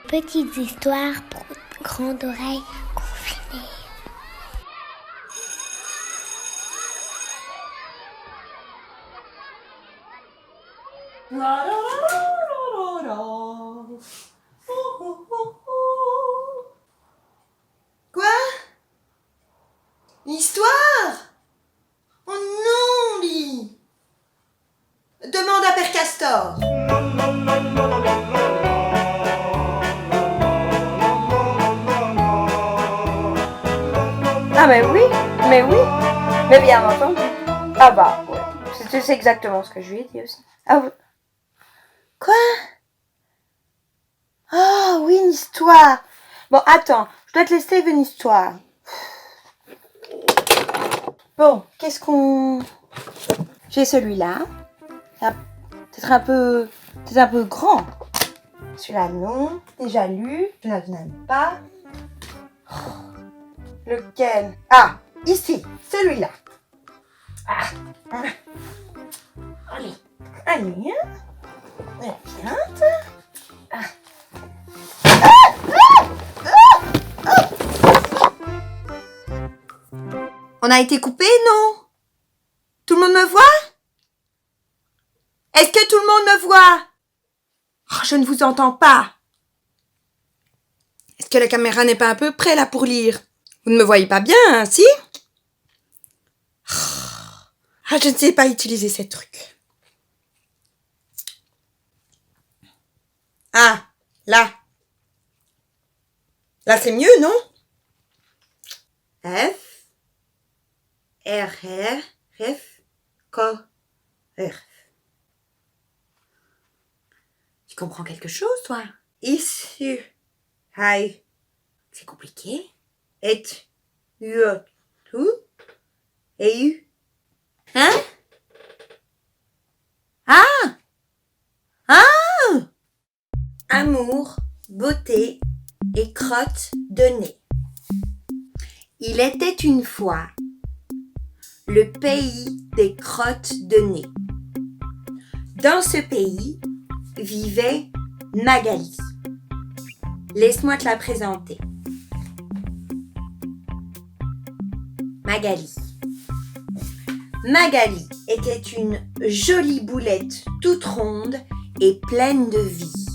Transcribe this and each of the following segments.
Petites histoires pour grandes oreilles confinées. Quoi? Une histoire? Oh non, Lee! Demande à Père Castor. Ah mais oui, mais bien entendu. Ah bah ouais, c'est exactement ce que je lui ai dit aussi. Ah oui. Quoi? Oh oui, une histoire. Bon, attends, je dois te laisser une histoire. Bon, qu'est-ce qu'on... J'ai celui-là. Peut-être un peu grand. Celui-là, non. Déjà lu. Je n'aime pas. Lequel? Ah, ici, celui-là. Ah. Allez, allez, hein. Viens. On a été coupé, non? Tout le monde me voit? Est-ce que tout le monde me voit? Oh, je ne vous entends pas. Est-ce que la caméra n'est pas un peu près là pour lire? Vous ne me voyez pas bien, hein, si? Ah, je ne sais pas utiliser ces trucs. Ah, là. Là, c'est mieux, non? F, R, F, K, R. Tu comprends quelque chose, toi? Issu, hi. C'est compliqué. Et, u, tout, et u. Hein? Ah! Ah! Amour, beauté et crotte de nez. Il était une fois le pays des crottes de nez. Dans ce pays vivait Magali. Laisse-moi te la présenter. Magali. Magali était une jolie boulette toute ronde et pleine de vie.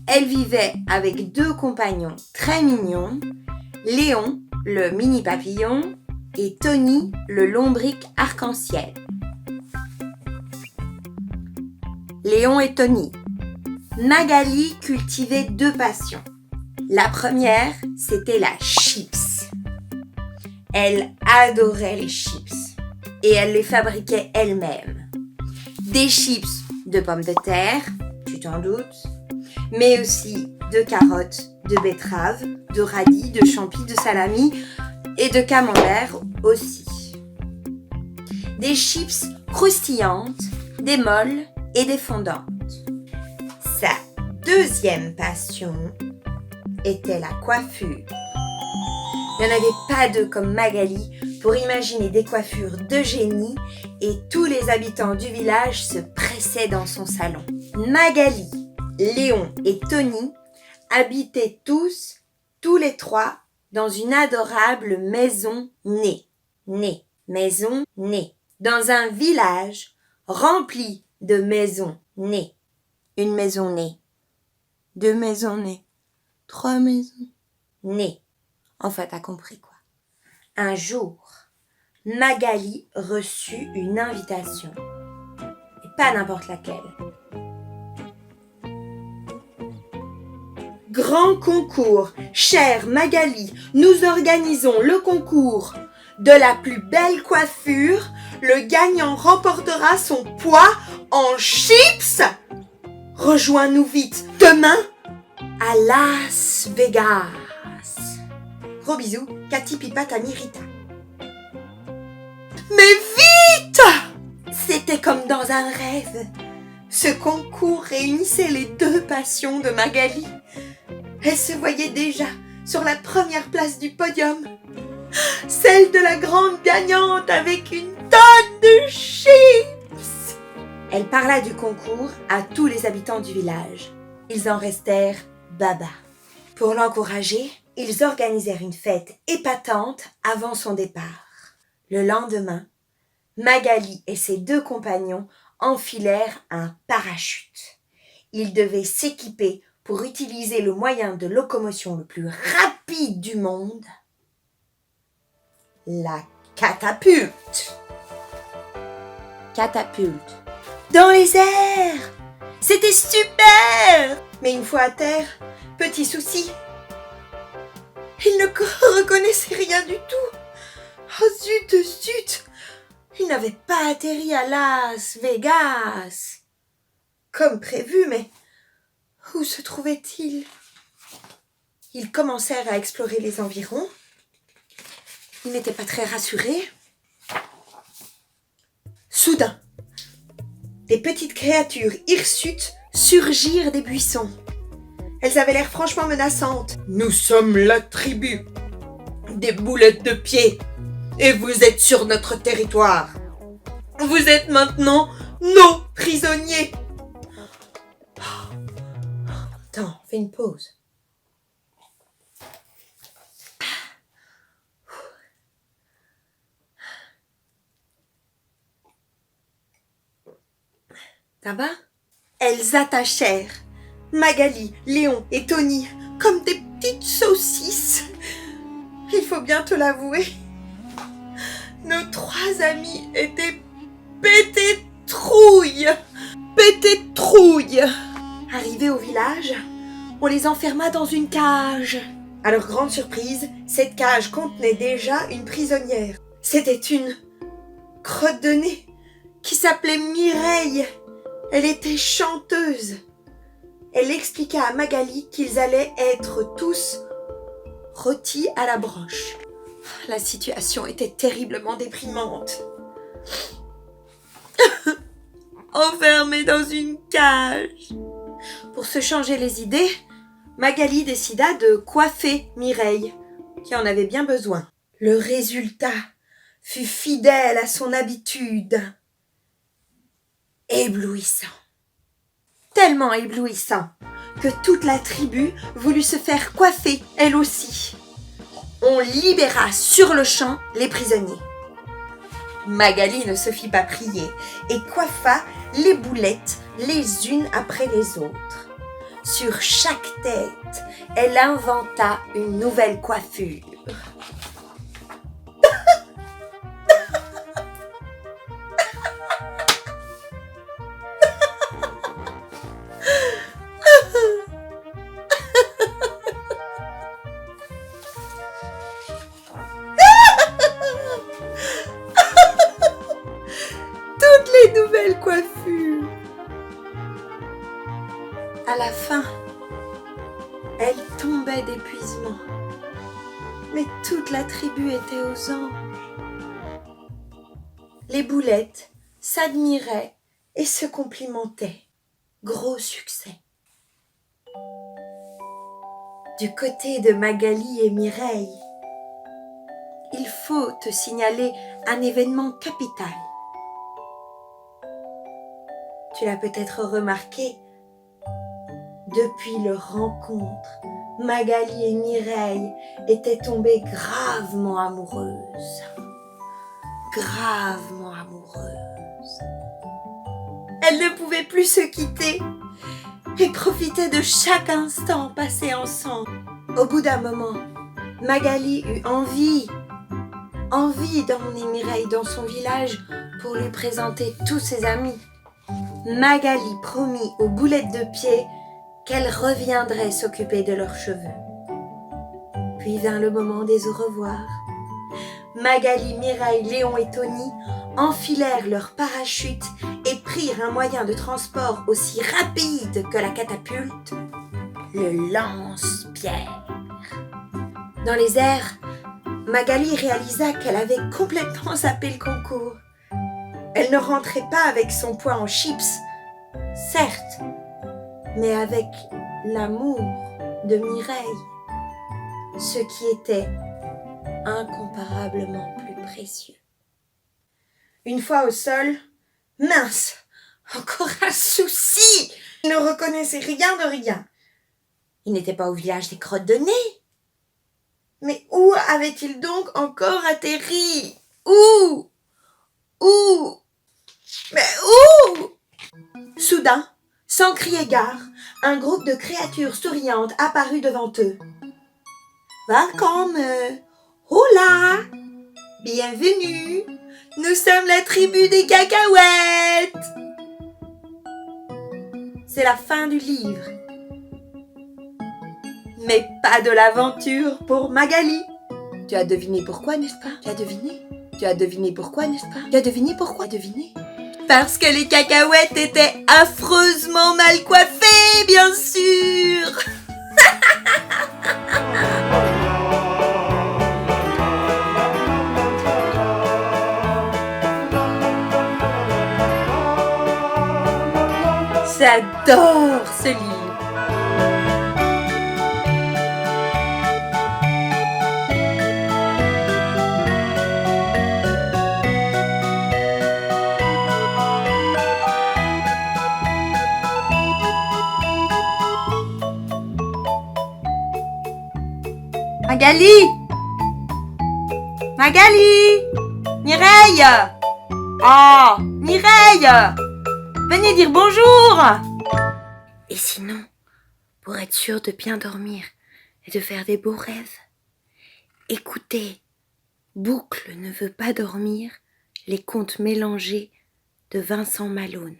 Elle vivait avec 2 compagnons très mignons, Léon, le mini papillon, et Tony, le lombric arc-en-ciel. Léon et Tony. Magali cultivait 2 passions. La première, c'était la chips. Elle adorait les chips et elle les fabriquait elle-même. Des chips de pommes de terre, tu t'en doutes, mais aussi de carottes, de betteraves, de radis, de champis, de salami et de camembert aussi. Des chips croustillantes, des molles et des fondantes. Sa deuxième passion était la coiffure. Il n'y en avait pas 2 comme Magali pour imaginer des coiffures de génie et tous les habitants du village se pressaient dans son salon. Magali, Léon et Tony habitaient tous les 3, dans une adorable maison maison-née, dans un village rempli de maisons-nées. Une maison-née, 2 maisons-nées, 3 maisons-nées. Enfin, t'as compris quoi. Un jour, Magali reçut une invitation. Et pas n'importe laquelle. Grand concours, chère Magali, nous organisons le concours de la plus belle coiffure. Le gagnant remportera son poids en chips. Rejoins-nous vite demain à Las Vegas. Gros bisous, Cathy, Pipa, Tammy, Rita. Mais vite! C'était comme dans un rêve. Ce concours réunissait les 2 passions de Magali. Elle se voyait déjà sur la première place du podium, celle de la grande gagnante avec une tonne de chips. Elle parla du concours à tous les habitants du village. Ils en restèrent Baba. Pour l'encourager, ils organisèrent une fête épatante avant son départ. Le lendemain, Magali et ses 2 compagnons enfilèrent un parachute. Ils devaient s'équiper pour utiliser le moyen de locomotion le plus rapide du monde, la catapulte. Catapulte. Dans les airs! C'était super! Mais une fois à terre, petit souci. Il ne reconnaissait rien du tout. Oh zut, zut! Il n'avait pas atterri à Las Vegas comme prévu, mais où se trouvait-il? Ils commencèrent à explorer les environs. Ils n'étaient pas très rassurés. Soudain, des petites créatures hirsutes surgirent des buissons. Elles avaient l'air franchement menaçantes. « Nous sommes la tribu des boulettes de pied et vous êtes sur notre territoire. Vous êtes maintenant nos prisonniers. » Attends, fais une pause. Ça va? Elles attachèrent Magali, Léon et Tony comme des petites saucisses. Il faut bien te l'avouer, nos 3 amis étaient pétés de trouille. Pétés de trouille. Arrivés au village, on les enferma dans une cage. À leur grande surprise, cette cage contenait déjà une prisonnière. C'était une crotte de nez qui s'appelait Mireille. Elle était chanteuse. Elle expliqua à Magali qu'ils allaient être tous rôtis à la broche. La situation était terriblement déprimante. Enfermés dans une cage. Pour se changer les idées, Magali décida de coiffer Mireille, qui en avait bien besoin. Le résultat fut fidèle à son habitude. Éblouissant. Tellement éblouissant que toute la tribu voulut se faire coiffer, elle aussi. On libéra sur le champ les prisonniers. Magali ne se fit pas prier et coiffa les boulettes les unes après les autres. Sur chaque tête, elle inventa une nouvelle coiffure. Nouvelle coiffure. À la fin, elle tombait d'épuisement. Mais toute la tribu était aux anges. Les boulettes s'admiraient et se complimentaient. Gros succès. Du côté de Magali et Mireille, il faut te signaler un événement capital. Tu l'as peut-être remarqué, depuis leur rencontre, Magali et Mireille étaient tombées gravement amoureuses. Gravement amoureuses. Elles ne pouvaient plus se quitter et profitaient de chaque instant passé ensemble. Au bout d'un moment, Magali eut envie d'emmener Mireille dans son village pour lui présenter tous ses amis. Magali promit aux boulettes de pied qu'elle reviendrait s'occuper de leurs cheveux. Puis vint le moment des au revoir. Magali, Mireille, Léon et Tony enfilèrent leurs parachutes et prirent un moyen de transport aussi rapide que la catapulte, le lance-pierre. Dans les airs, Magali réalisa qu'elle avait complètement zappé le concours. Elle ne rentrait pas avec son poids en chips, certes, mais avec l'amour de Mireille, ce qui était incomparablement plus précieux. Une fois au sol, mince, encore un souci! Il ne reconnaissait rien de rien. Il n'était pas au village des crottes de nez. Mais où avait-il donc encore atterri? Où? Où? Mais où? Soudain, sans crier gare, un groupe de créatures souriantes apparut devant eux. Welcome! Hola! Bienvenue! Nous sommes la tribu des cacahuètes! C'est la fin du livre. Mais pas de l'aventure pour Magali. Tu as deviné pourquoi, n'est-ce pas? Tu as deviné? Tu as deviné pourquoi, n'est-ce pas? Tu as deviné pourquoi? Deviné? Parce que les cacahuètes étaient affreusement mal coiffées, bien sûr! J'adore ce livre! Magali! Magali! Mireille! Oh! Mireille! Venez dire bonjour! Et sinon, pour être sûr de bien dormir et de faire des beaux rêves, écoutez, Boucle ne veut pas dormir, les contes mélangés de Vincent Malone.